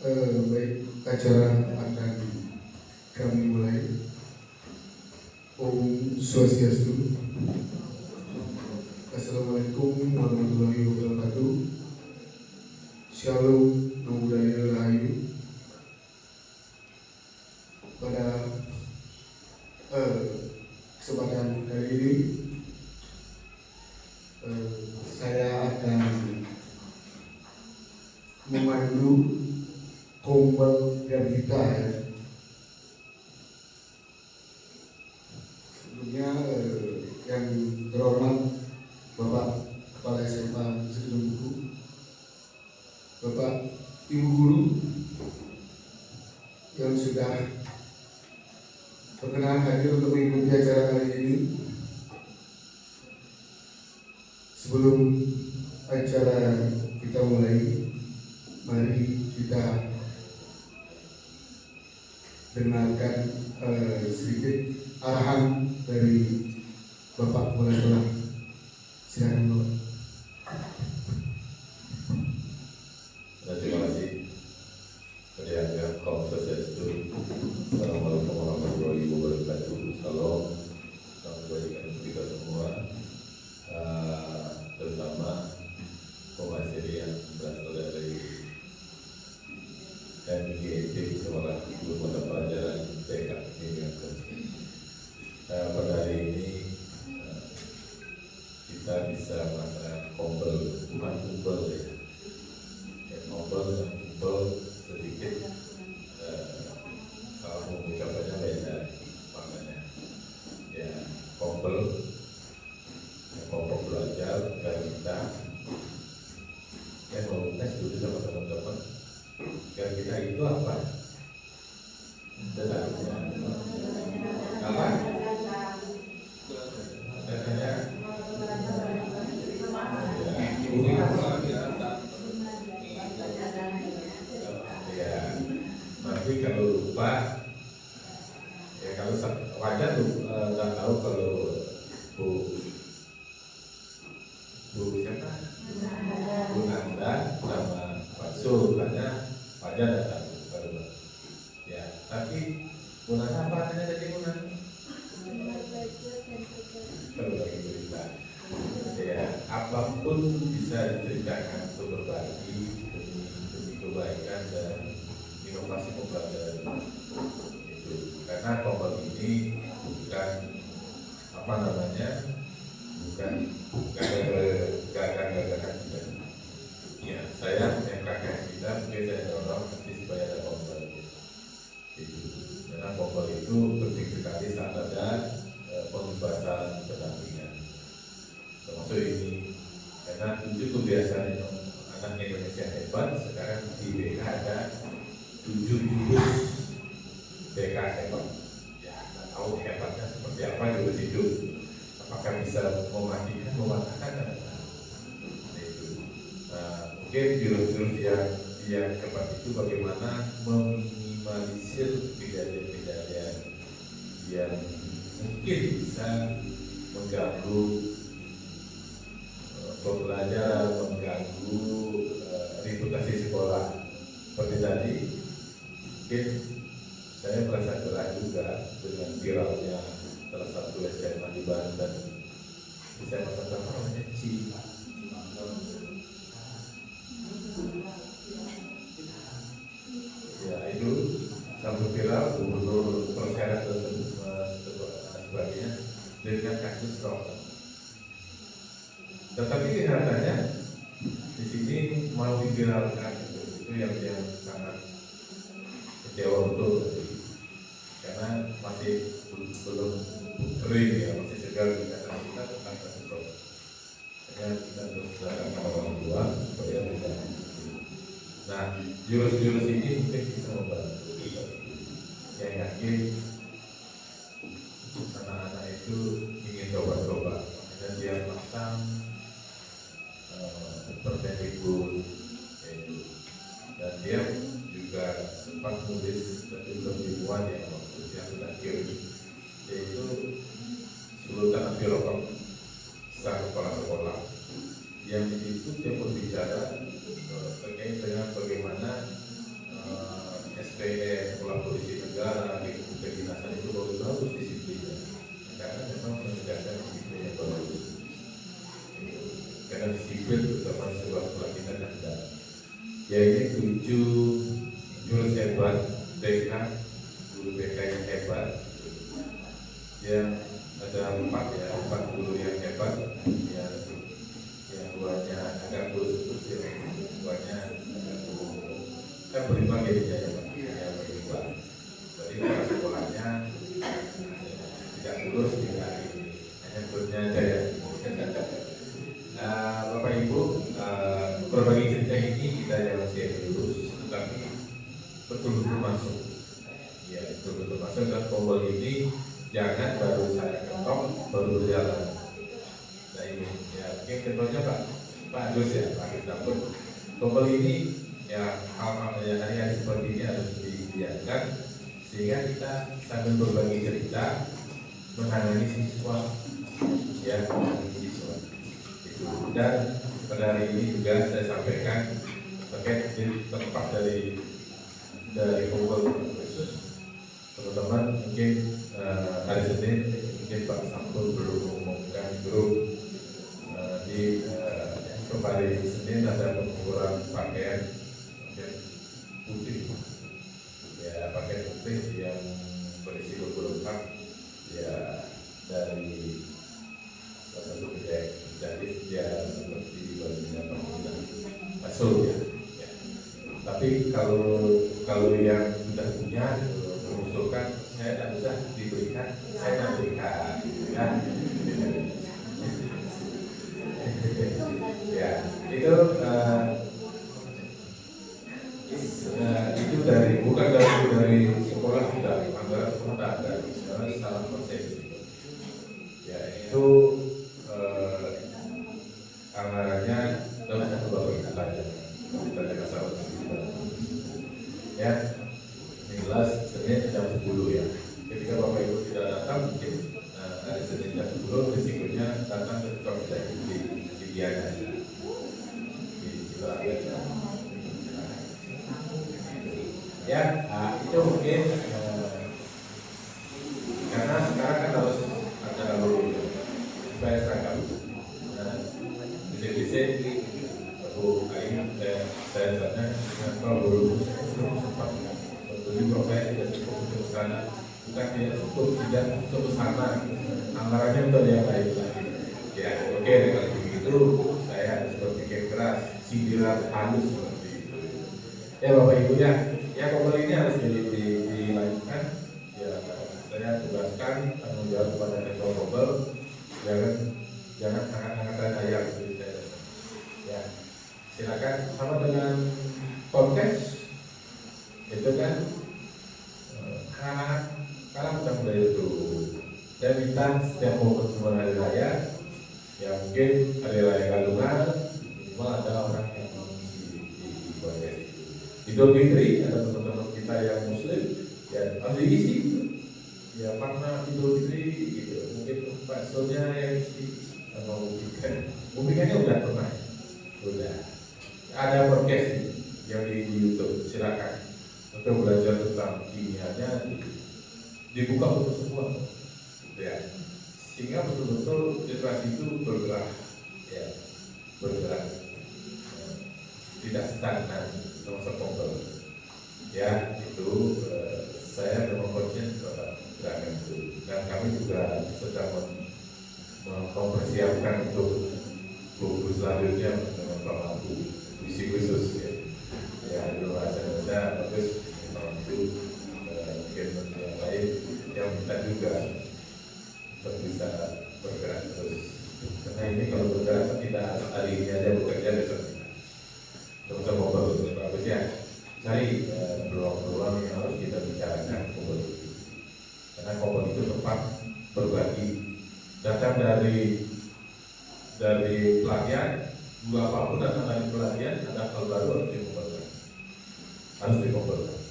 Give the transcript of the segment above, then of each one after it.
Baik, acara akan kami mulai. Om Swastiastu. Assalamualaikum warahmatullahi wabarakatuh. Shalom, Namo Buddhaya Rahayu. Pada kesempatan kali ini saya akan memandu Kumbang Garbita ya. Sebelumnya yang terhormat Bapak Kepala SMA Sekidung Buku, Bapak Ibu Guru yang sudah berkenan hadir untuk mengikuti acara kali ini. Sebelum acara kita mulai, mari kita dengarkan sedikit arahan dari Bapak Kepala Sekolah. Silakan Bapak. Terima kasih. Perhatian Om Swastiastu. Assalamualaikum warahmatullahi wabarakatuh. Salam. Selamat kebaikan kita semua, terutama pemateri yang berasal dari MGT Sekolah Guru Mata Pelajaran TK Hingga. Pada hari ini kita bisa merasakan kumpul, bukan kumpul ya, kumpul sedikit. Kalau mengucapkannya beda maknanya ya, kumpul kelompok belajar dan kita yang mau tes dulu sama teman-teman. Dan kita itu apa? Apa? Katanya ya, nanti kalau lupa ya, kalau wajar tuh nggak tahu kalau Bu siapa? Bu Nanda sama Pak Sul, karena wajar datang baru ya. Tapi Bu Nanda apa artinya jadi Bu Nanda? Berbagi cerita ya, apapun bisa diceritakan untuk berbagi demi kebaikan dan inovasi pembelajaran itu. Karena kelompok ini bukan apa namanya, bukan gagakan kita ya. Saya MKKS kita mungkin saya dorong nanti supaya ada kelompok itu, karena kelompok itu penting sekali saat ada pembebasan pendampingan termasuk ini. Karena itu kebiasaan anak Indonesia hebat. Sekarang di BK ada 7 jurus BK hebat ya, nggak tahu hebatnya seperti apa jurus itu, apakah bisa mematahkan itu. Mungkin jurus-jurus yang hebat itu bagaimana meminimalisir kejadian-kejadian yang mungkin bisa mengganggu pembelajaran, mengganggu reputasi sekolah. Seperti tadi, mungkin saya merasa gerah juga dengan viralnya salah satu SMA di Banten. Saya merasa namanya ya, itu sampai viral, gubernur persyarat dan sebagainya dengan kasus rokok. Tetapi kelihatannya di sini mau diviralkan itu yang sangat kecewa betul, karena masih belum kering ya, masih segar di kata kita tentang kasus rokok. Karena kita terus menggunakan orang tua supaya tidak. Nah, jurus-jurus ini mungkin bisa membantu. Saya yakin anak-anak itu ingin coba-coba, dan dia pasang Permendikbud dan dia juga sempat nulis tapi belum dimuat ya waktu yang sudah kirim, yaitu Sultan Anti Rokok sang kepala sekolah, yang itu dia berbicara terkait dengan bagaimana 7 jurus hebat BK, guru BK yang hebat, yang ada 4 guru yang hebat, yang duanya agak kurus, duanya kan berbagai ya Pak, yang berubah. Jadi para sekolahnya tidak lulus tidak ini, handphonenya aja ya. Bapak Ibu, berbagi cerita ini kita jangan serius, tetapi betul-betul masuk. Ya, betul-betul masuk dan tombol ini jangan baru saya ketok baru berjalan. Nah ini ya, mungkin contohnya Pak Agus ya, Pak Agus Dapur. Tombol ini ya hal-hal yang hari-hari seperti ini harus dibiarkan sehingga kita sambil berbagi cerita menangani siswa ya, menangani siswa itu. Dan pada hari ini juga saya sampaikan terkait tempat dari kumpul khusus teman-teman. Mungkin hari Senin mungkin Pak Sampul belum mengumumkan grup di kembali Senin ada pengumpulan pakaian putih ya, pakaian putih yang berisi logo lengkap ya dari salah satu kedai jadi ya seperti bajunya panggilan masuk ya. Tapi kalau yang sudah punya mengusulkan saya tidak usah diberikan, saya tidak berikan ya. Ya itu itu dari bukan dari sekolah sudah anggaran sekolah ada salah persepsi ya, itu anggarannya dalam satu bapak itu saja kita tidak salah ya. Ini jelas Senin jam 10 ya, ketika Bapak Ibu tidak datang mungkin hari Senin jam 10 risikonya datang ke tukang jahit di Diana di Sidoarjo ya. Itu mungkin karena sekarang kan harus ada logo supaya seragam. Bisa aku kali saya tanya kalau belum sempat jadi profesi tidak cukup untuk sana, bukan tidak cukup, tidak cukup sana, anggarannya untuk yang lain lagi. Ya oke, kalau begitu saya harus berpikir keras, sindiran halus seperti itu. Ya Bapak Ibu ya kompol ini harus dilanjutkan. Ya saya tugaskan tanggung jawab kepada rektor kompol, jangan hangat-hangatan ayam seperti saya. Ya silakan sama dengan podcast itu kan anak-anak sekarang sudah mulai itu. Saya minta setiap mau pertemuan hari raya ya, mungkin hari raya Galungan minimal ada orang yang di podcast itu. Idul Fitri ada teman-teman kita yang muslim ya harus diisi ya, karena Idul Fitri gitu. Mungkin baksonya yang isi atau mungkinnya udah pernah udah ada podcast yang di YouTube, silakan untuk belajar tentang kimianya dibuka untuk semua ya, sehingga betul-betul literasi itu bergerak ya, bergerak ya, tidak stagnan termasuk kompol ya. Itu saya berkonsen kepada gerakan itu, dan kami juga sedang mempersiapkan untuk buku selanjutnya dengan pelaku visi khusus ya. Ya itu bahasa Indonesia bagus, itu mungkin yang lain yang kita juga untuk bisa bergerak terus. Karena ini kalau bergerak tidak hari ini aja bekerja, besok kita sama-sama bagus ya. Cari peluang-peluang yang harus kita bicarakan kompol itu, karena kompol itu tempat berbagi, datang dari pelatihan. Dua apapun datang dari pelatihan, ada hal baru harus dikumpulkan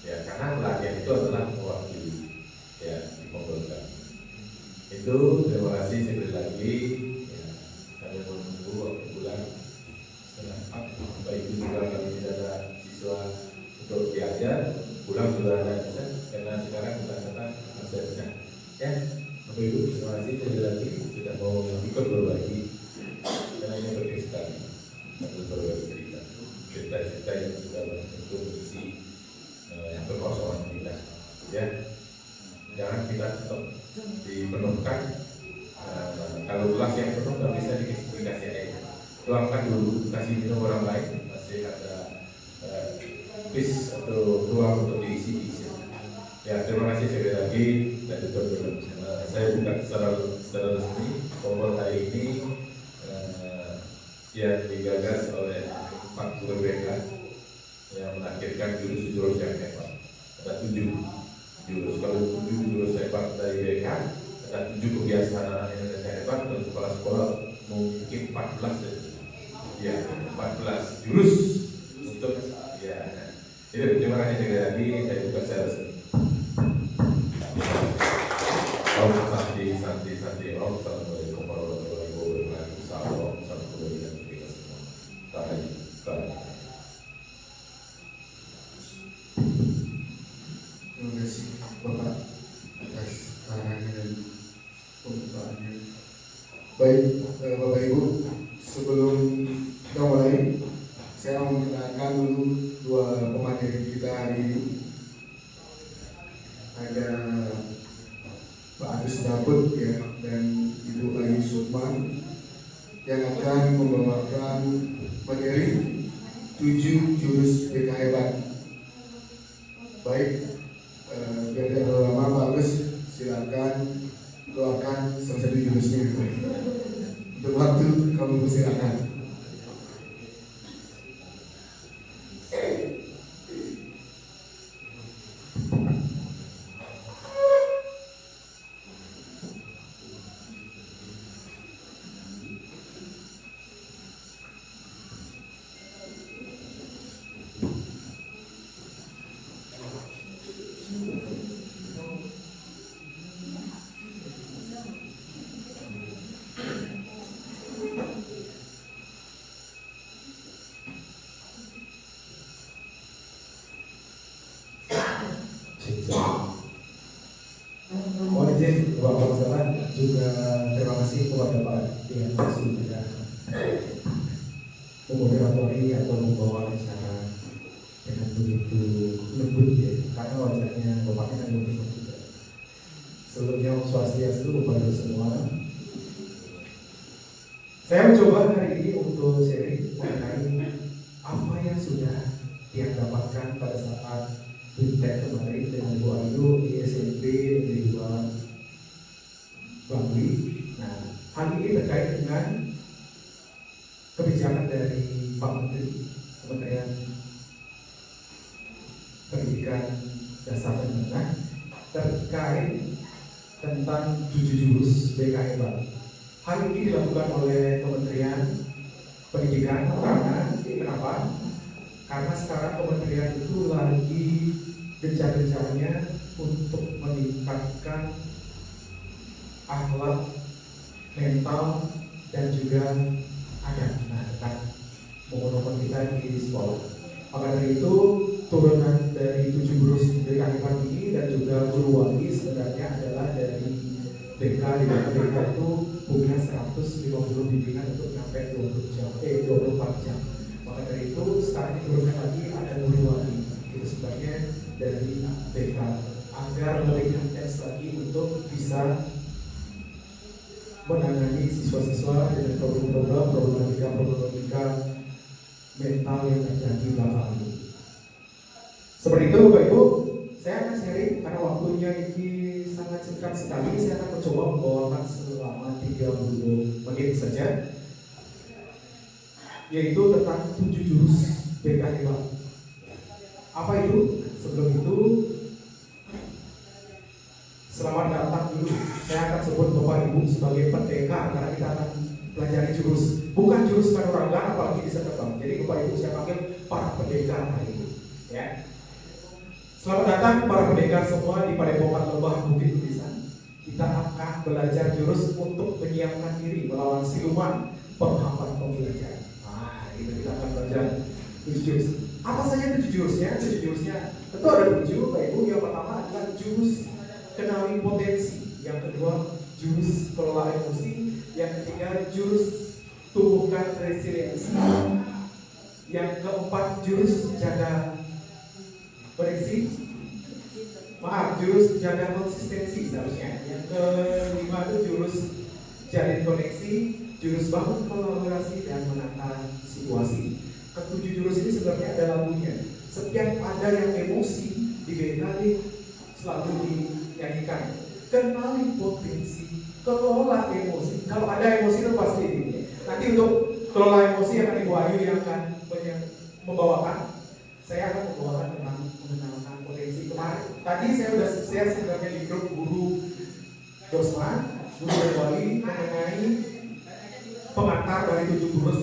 ya, karena pelatihan itu adalah mewakili ya, dikumpulkan. Itu terima kasih sekali lagi ya, kami menunggu waktu bulan setengah 4. Baik itu juga kami tidak ada siswa untuk diajar, pulang sudah ada karena sekarang sudah datang aksesnya ya. Bapak Ibu terima kasih sekali lagi sudah mau ikut berbagi, karena ini penting sekali untuk berbagi cerita yang sudah space atau ruang untuk diisi. Ya, terima kasih sekali lagi dan juga saya buka secara resmi kompor hari ini yang digagas oleh Pak Guru BK yang menakdirkan jurus-jurus yang hebat. Ada 7 jurus. Kalau 7 jurus hebat dari BK, ada 7 kebiasaan Indonesia hebat, dan kepala sekolah mungkin 14 ya, 14 jurus untuk ya. Jadi terima kasih sekali lagi, saya buka secara resmi. Om Santi Santi Santi Om. Assalamualaikum warahmatullahi wabarakatuh. Salam satu dan kita semua. Terima kasih Bapak atas arahannya dan pembukaannya. Baik, Bapak Ibu, sebelum kita mulai, saya mau mengenalkan dulu 2 pemateri kita hari ini. Ada Pak Agus Dabut ya, dan Ibu Ayu Sukman yang akan membawakan materi 7 jurus BK hebat. Baik, biar tidak terlalu lama, Pak Agus silakan doakan salah satu jurusnya. Untuk waktu kamu silakan. Mohon izin Bapak Pasangan, juga terima kasih kepada Pak yang sudah memoderatori atau membawa acara dengan begitu lembut ya, karena wajahnya Bapaknya kan lembut juga. Sebelumnya Om Swastiastu kepada semua. Saya mencoba hari ini untuk sharing mengenai apa yang sudah dia dapatkan pada saat Bintek kemarin dengan Bu Ayu di SMP Negeri 2 Bangli. Nah, hal ini terkait dengan kebijakan dari Pak Menteri Kementerian Pendidikan Dasar dan Menengah terkait tentang 7 jurus BK hebat. Hal ini dilakukan oleh Kementerian Pendidikan karena kenapa? Karena sekarang kementerian itu lagi gencar-gencarnya untuk meningkatkan akhlak, mental, dan juga adab. Nah, kan momen-momen kita di sekolah. Maka dari itu turunan dari 7 jurus BK ini dan juga guru wali sebenarnya adalah dari BK, di mana BK itu punya 150 bimbingan untuk sampai 24 jam. Maka dari itu sekarang diturunkan lagi ada guru wali itu sebenarnya dari BK agar lebih intens lagi untuk bisa menangani siswa-siswa dengan problematika mental yang terjadi belakangan ini. Seperti itu Bapak Ibu, saya akan sharing karena waktunya ini sangat singkat sekali. Saya akan mencoba membawakan selama 30 menit saja, yaitu tentang 7 jurus BK hebat. Apa itu? Sebelum itu, selamat datang dulu. Saya akan sebut Bapak Ibu sebagai pendekar karena kita akan pelajari jurus, bukan jurus kanuragan apalagi bisa terbang. Jadi Bapak Ibu saya panggil para pendekar hari ini. Ya. Selamat datang para pendekar semua di Padepokan Lebah Bukit Tulisan. Kita akan belajar jurus untuk menyiapkan diri melawan siluman penghambat pembelajaran. Itu kita akan belajar 7 jurus. Apa saja 7 jurusnya? 7 jurusnya tentu ada 7, Bapak Ibu. Yang pertama adalah jurus kenali potensi. Yang kedua jurus kelola emosi. Yang ketiga jurus tumbuhkan resiliensi. Yang keempat jurus jaga koneksi. Jurus jaga konsistensi seharusnya. Yang kelima itu jurus jalin koneksi. Jurus bangun kolaborasi dan menata situasi. Ketujuh jurus ini sebenarnya ada lagunya. Setiap ada yang emosi di BKD selalu dinyanyikan. Kenali potensi, kelola emosi. Kalau ada emosi itu pasti ini. Nanti untuk kelola emosi akan Ibu Ayu yang akan membawakan. Saya akan membawakan tentang mengenalkan potensi. Kemarin tadi saya sudah share sebenarnya di grup guru Dosman, guru Wali mengenai pengantar dari 7 jurus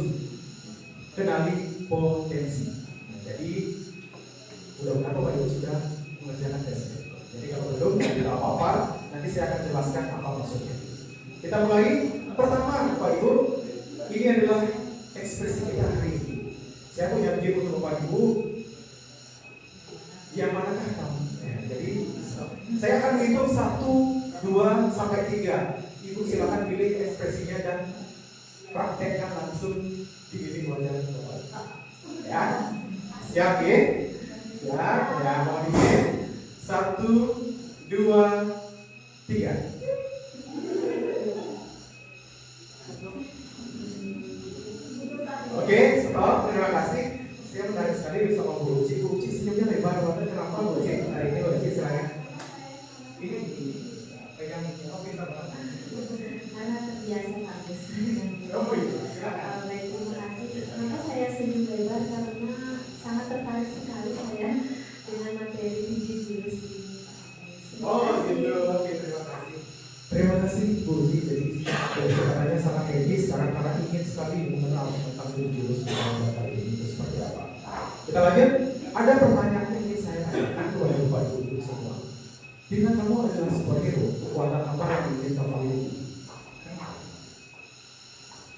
kenali potensi. Jadi mudah-mudahan Bapak Ibu sudah mengerjakan tesnya. Jadi kalau belum tidak apa-apa, nanti saya akan jelaskan apa maksudnya. Kita mulai. Pertama Bapak Ibu, ini adalah ekspresi kita hari ini. Saya punya game untuk Bapak Ibu. Yang manakah kamu? Jadi saya akan menghitung 1, 2, sampai 3. Ibu silakan pilih ekspresinya dan praktekkan langsung di bilik wajah Bapak. Ya, siap ya? Siap, ya mau bikin 1, 2, 3. Oke, stop. Terima kasih. Saya menarik sekali bersama Bu Uci. Bu Uci senyumnya lebar banget. Kenapa Bu Uci? Hari ini Bu Uci silakan. Ini pegang ini. Oh, pintar banget. Karena terbiasa bagus. Oh iya, silakan. Baik, terima kasih. Kenapa saya senyum lebar? Karena sangat tertarik sekali saya dengan materi 7 jurus ini. Oh gitu. Oke, terima kasih. Terima kasih Bu Uci. Jadi katanya sangat happy sekarang karena ingin sekali mengenal tentang 7 jurus Bapak ini itu seperti apa. Kita lanjut. Ada pertanyaan yang ingin saya tanyakan kepada Bapak Ibu semua. Bila kamu adalah superhero, kekuatan apa yang ingin kamu miliki?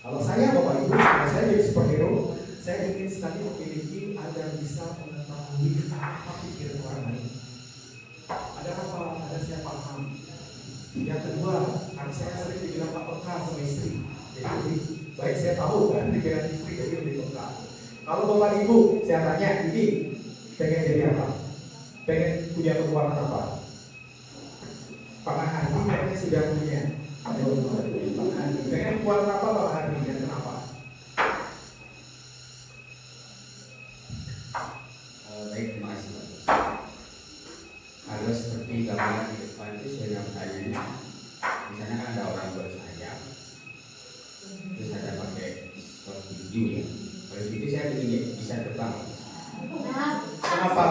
Kalau saya Bapak Ibu, kalau saya jadi superhero, saya ingin sekali memiliki agar bisa mengetahui apa pikiran orang lain. Ada apa? Ada saya paham. Yang kedua, kan saya sering dibilang tak peka sama istri. Jadi baik saya tahu kan pikiran istri, jadi lebih peka. Kalau Bapak Ibu, saya tanya ini pengen jadi apa? Pengen punya kekuatan apa? Pak Hadi kayaknya sudah punya. Pak Hadi pengen kekuatan apa Pak Hadi dan kenapa? Baik, terima kasih Pak. Kalau seperti gambaran di depan itu saya bertanya, di sana kan ada orang bersayap, terus ada pakai seperti hijau ya. Kalau itu saya ingin bisa terbang. Kenapa?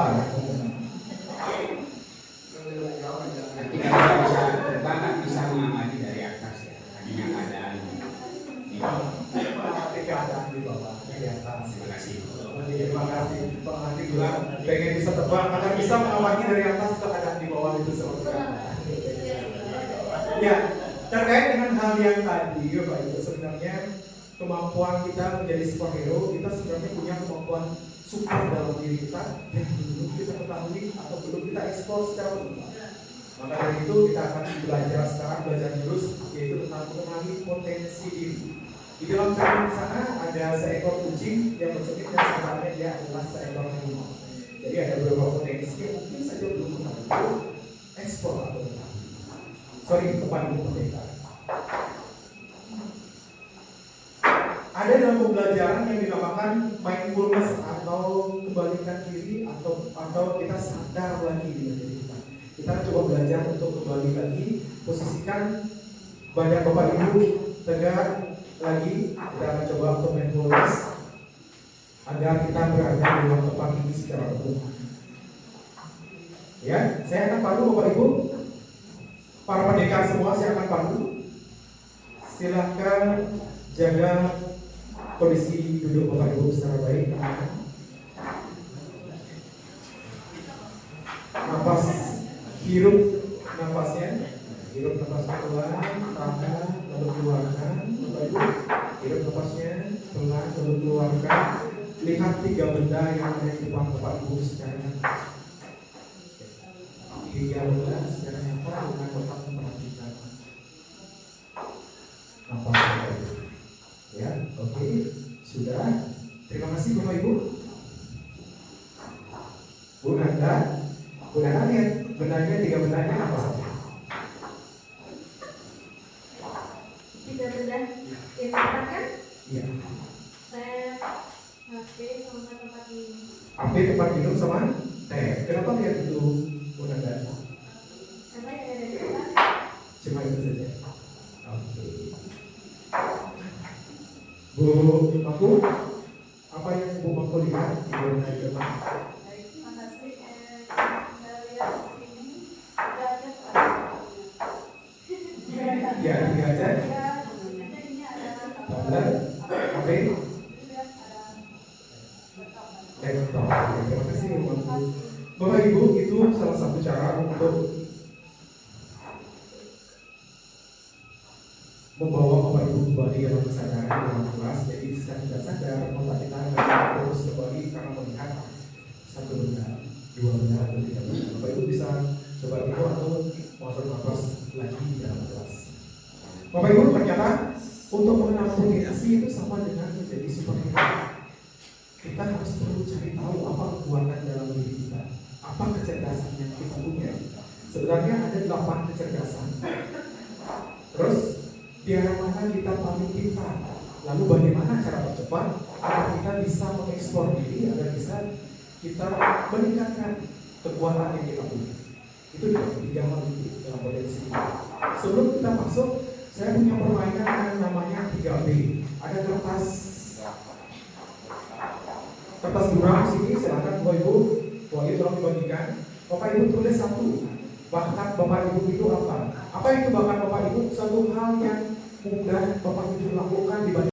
Nanti kalau bisa terbang kan bisa mengamati dari atas ya. Hanya keadaan di bawah. Keadaan di bawah, di atas. Terima kasih. Terima kasih. Pak Hadi bilang pengen bisa terbang agar bisa mengawaki dari atas keadaan di bawah itu seperti apa? Ya, terkait dengan hal yang tadi, Bapak Ibu, sebenarnya kemampuan kita menjadi superhero, kita sebenarnya punya kemampuan super dalam diri kita yang belum kita ketahui atau belum kita eksplor secara benar. Maka dari itu kita akan belajar jurus yaitu tentang mengenali potensi diri. Di dalam cermin sana ada seekor kucing yang bercermin dan sebenarnya dia adalah seekor harimau. Jadi ada beberapa potensi yang mungkin saja belum kita eksplor atau kita. Depan ibu pendeta. Ada dalam pembelajaran yang dinamakan mindfulness atau kembalikan diri atau kita sadar lagi dengan diri kita. Kita coba belajar untuk kembali lagi, posisikan badan Bapak Ibu tegak lagi. Kita akan coba untuk mindfulness agar kita berada di dalam tempat ini secara utuh. Ya, saya akan pandu Bapak Ibu. Para pendekar semua saya akan pandu. Silakan jaga kondisi duduk Bapak Ibu secara baik. Napas, hirup nafasnya, hirup nafasnya pelan, tahan, lalu keluarkan. Bapak Ibu, hirup nafasnya pelan, lalu keluarkan. Lihat 3 benda yang ada di depan Bapak Ibu secara nyata. 3 benda secara nyata dengan tetap memperhatikan napas Bapak Ibu. Ya, oke, sudah. Terima kasih Bapak Ibu. Bu Nanda lihat bendanya 3 bendanya apa saja? 3 benda yang dikatakan Iya. saya HP sama tempat ini. AP tempat minum sama T. Kenapa lihat itu Bunda? Karena yang ada di depan Cuma itu saja. Oke. Bu Maku, apa yang Bu Maku lihat di Bunda di depan? Baik, terima kasih. Saya lihat di sini derajat orang. Ya, tiga aja. Ini adalah Bunda, AP, lihat ada laptop. Terima kasih Bu Maku. Bapak Ibu, itu salah satu cara untuk membawa Bapak Ibu kembali dalam kesadaran dalam kelas. Jadi secara tidak sadar otak kita akan terus kembali karena melihat satu benda, dua benda atau tiga benda. Bapak Ibu bisa coba itu atau ngobrol-ngobrol lagi di dalam kelas. Bapak Ibu, ternyata untuk mengenal meditasi itu sama dengan menjadi superhero. Kita harus perlu cari tahu apa kekuatan dalam diri kita, apa kecerdasan yang kita punya. Sebenarnya ada 8 kecerdasan. Terus di arah mana kita paling pintar? Lalu bagaimana cara percepat agar kita bisa mengeksplor diri, agar bisa kita meningkatkan kekuatan yang kita punya? Itu tiga hal itu dalam potensi kita. Sebelum kita masuk, saya punya permainan yang namanya 3B. Ada kertas durang sini, silakan Bapak Ibu, boleh tolong dibagikan. Bapak Ibu tulis satu. Bakat Bapak Ibu itu apa? Apa itu bakat Bapak Ibu? Satu hal yang mudah Bapak Ibu lakukan dibanding